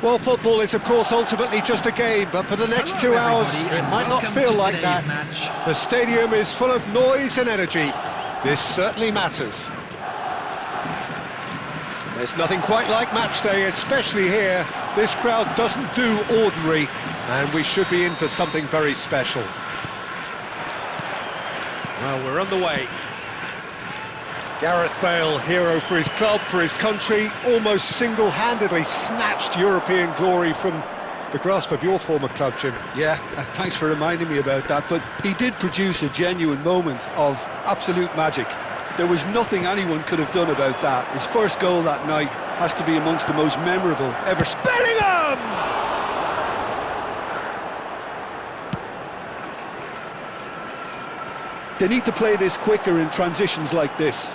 Well, football is, of course, ultimately just a game, but for the next Hello, 2 hours, everybody, it and might not welcome feel to like today's that. match. The stadium is full of noise and energy. This certainly matters. There's nothing quite like match day, especially here. This crowd doesn't do ordinary, and we should be in for something very special. Well, we're on the way. Gareth Bale, hero for his club, for his country, almost single-handedly snatched European glory from the grasp of your former club, Jim. Yeah, thanks for reminding me about that, but he did produce a genuine moment of absolute magic. There was nothing anyone could have done about that. His first goal that night has to be amongst the most memorable ever. Bellingham! They need to play this quicker in transitions like this.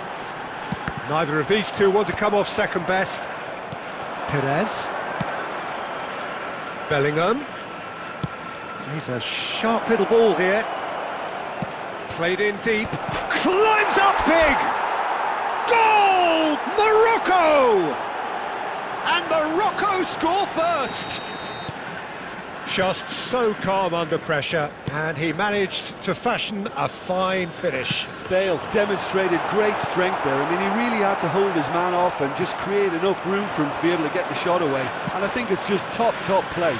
Neither of these two want to come off second best. Perez. Bellingham. He's a sharp little ball here. Played in deep. Climbs up big! Goal! Morocco! And Morocco score first! Just so calm under pressure, and he managed to fashion a fine finish. Bale demonstrated great strength there. I mean, he really had to hold his man off and just create enough room for him to be able to get the shot away. And I think it's just top play.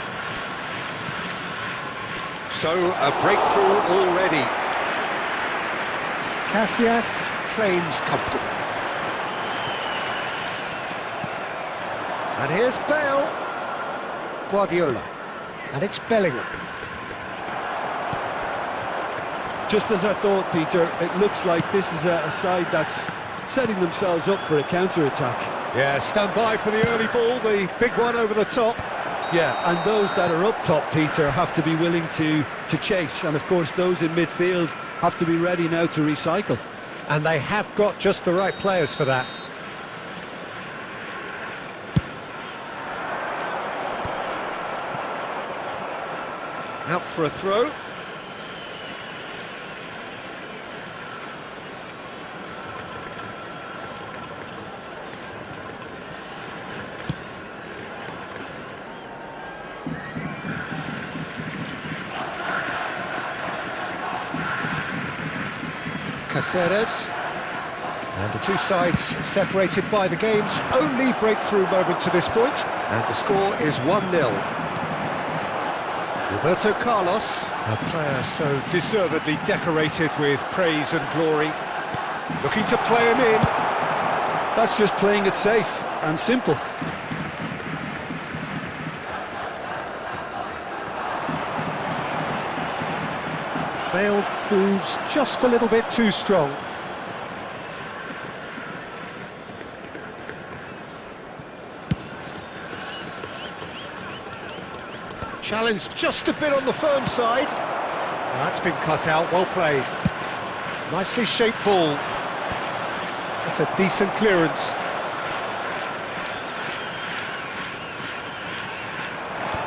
So, a breakthrough already. Casillas claims comfortably. And here's Bale. Guardiola. And it's Bellingham. Just as I thought, Peter, it looks like this is a side that's setting themselves up for a counter-attack. Yeah, stand by for the early ball, the big one over the top. Yeah, and those that are up top, Peter, have to be willing to chase. And, of course, those in midfield have to be ready now to recycle. And they have got just the right players for that. Out for a throw. Caceres. And the two sides separated by the game's only breakthrough moment to this point. And the score is 1-0. Roberto Carlos, a player so deservedly decorated with praise and glory, looking to play him in. That's just playing it safe and simple. Bale proves just a little bit too strong. Challenge just a bit on the firm side. That's been cut out, well played. Nicely shaped ball. That's a decent clearance.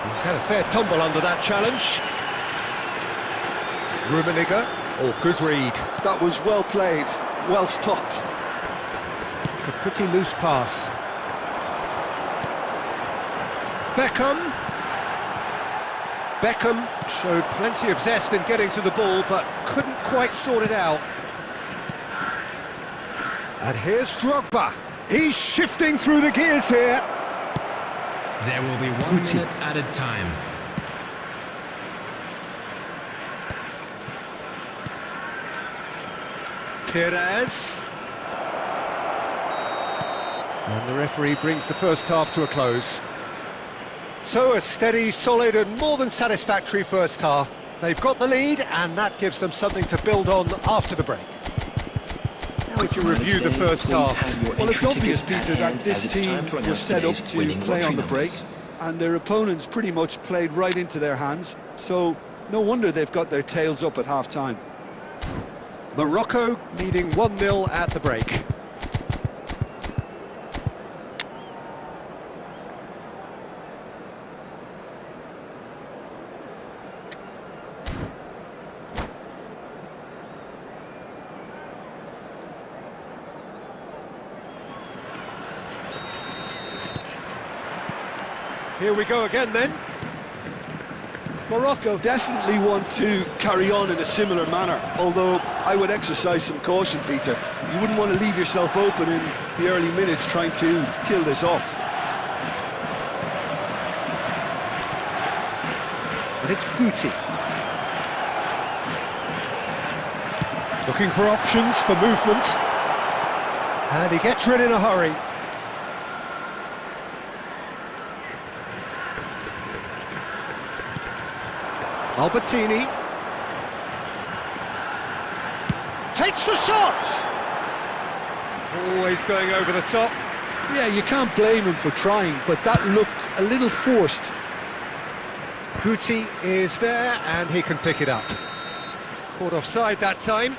He's had a fair tumble under that challenge. Rummenigge, good read. That was well played, well stopped. It's a pretty loose pass. Beckham showed plenty of zest in getting to the ball, but couldn't quite sort it out. And here's Drogba. He's shifting through the gears here. There will be 1 minute added time. Perez. And the referee brings the first half to a close. So a steady, solid and more than satisfactory first half. They've got the lead and that gives them something to build on after the break. How would you review the first half? Well, it's obvious, Peter, that this team was set up to play on the break, and their opponents pretty much played right into their hands, so no wonder they've got their tails up at half-time. Morocco leading 1-0 at the break. Here we go again then. Morocco definitely want to carry on in a similar manner, although I would exercise some caution, Peter. You wouldn't want to leave yourself open in the early minutes trying to kill this off. But it's Guti. Looking for options for movement. And he gets rid in a hurry. Albertini takes the shot. Always going over the top. Yeah, you can't blame him for trying, but that looked a little forced. Guti is there and he can pick it up. Caught offside that time.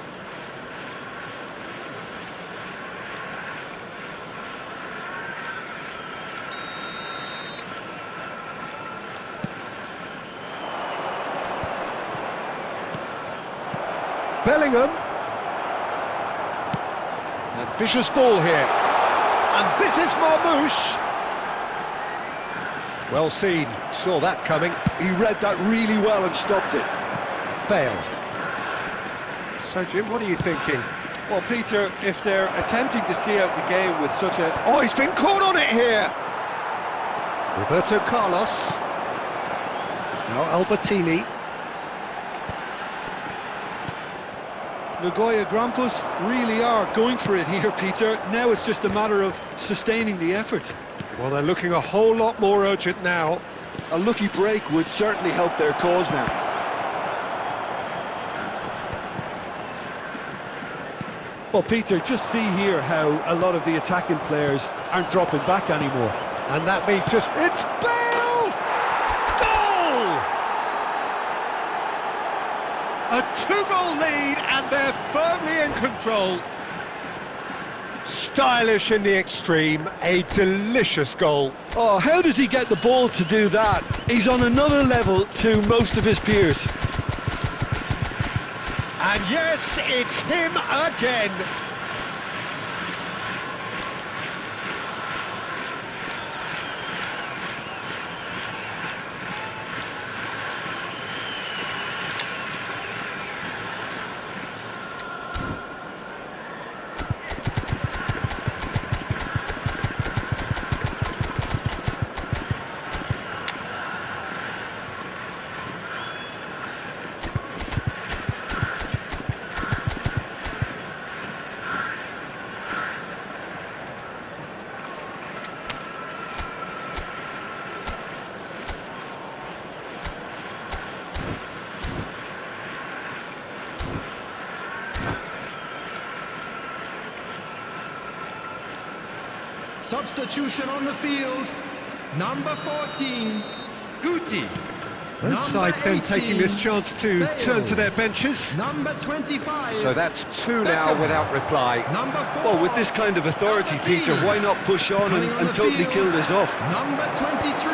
Bellingham. Ambitious ball here. And this is Marmoush. Well seen, saw that coming. He read that really well and stopped it. Bale. So Jim, what are you thinking? Well, Peter, if they're attempting to see out the game with such a... Oh, he's been caught on it here! Roberto Carlos. Now Albertini. Nagoya Grampus really are going for it here, Peter. Now it's just a matter of sustaining the effort. Well, they're looking a whole lot more urgent now. A lucky break would certainly help their cause now. Well, Peter, just see here how a lot of the attacking players aren't dropping back anymore. And that means just... It's Bale! Goal! A two-goal lead and they're firmly in control. Stylish in the extreme, a delicious goal. Oh, how does he get the ball to do that? He's on another level to most of his peers. And yes, it's him again. Substitution on the field. Number 14, Guti. Both sides then taking this chance to turn to their benches. Number 25. So that's two now without reply. Number 4. Well, with this kind of authority, Peter, why not push on and totally kill this off? Number 23.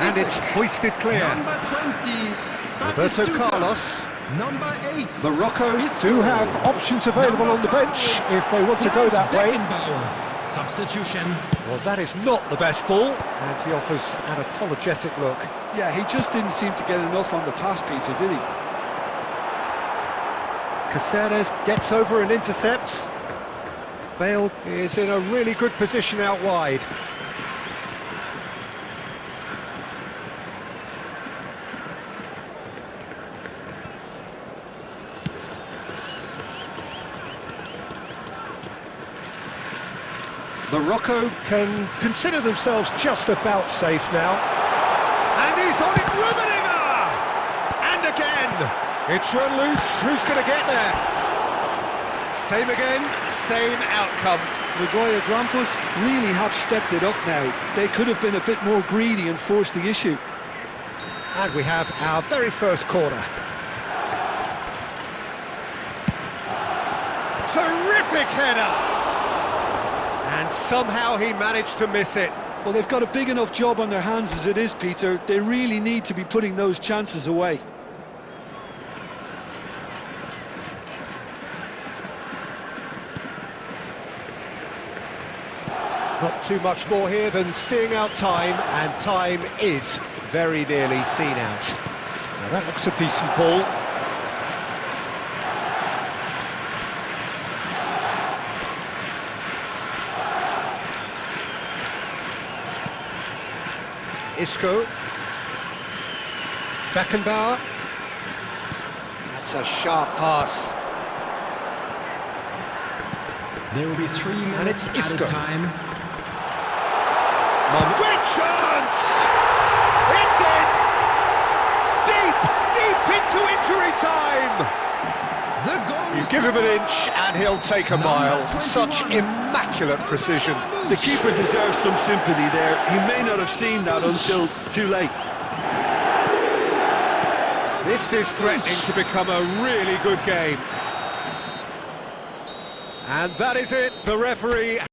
And it's hoisted clear. Number 20. Roberto Batistuta. Carlos. Number 8. Morocco do have options available on the bench if they want to go that way. Substitution. Well, that is not the best ball, and he offers an apologetic look. Yeah, he just didn't seem to get enough on the pass, Peter, did he? Caceres gets over and intercepts. Bale is in a really good position out wide. Morocco can consider themselves just about safe now. And he's on it, Rubeninger! And again, it's run loose, who's going to get there? Same again, same outcome. Nagoya Grampus really have stepped it up now. They could have been a bit more greedy and forced the issue. And we have our very first corner. Terrific header! And somehow he managed to miss it. Well, they've got a big enough job on their hands as it is, Peter. They really need to be putting those chances away. Not too much more here than seeing out time, and time is very nearly seen out. Now that looks a decent ball. Isco. Beckenbauer. That's a sharp pass. There will be 3 And it's minutes Isco. added time. Big chance! It's in! Deep into injury time! The goal. You give him an inch and he'll take a mile. Such immaculate precision. The keeper deserves some sympathy there. He may not have seen that until too late. This is threatening to become a really good game. And that is it. The referee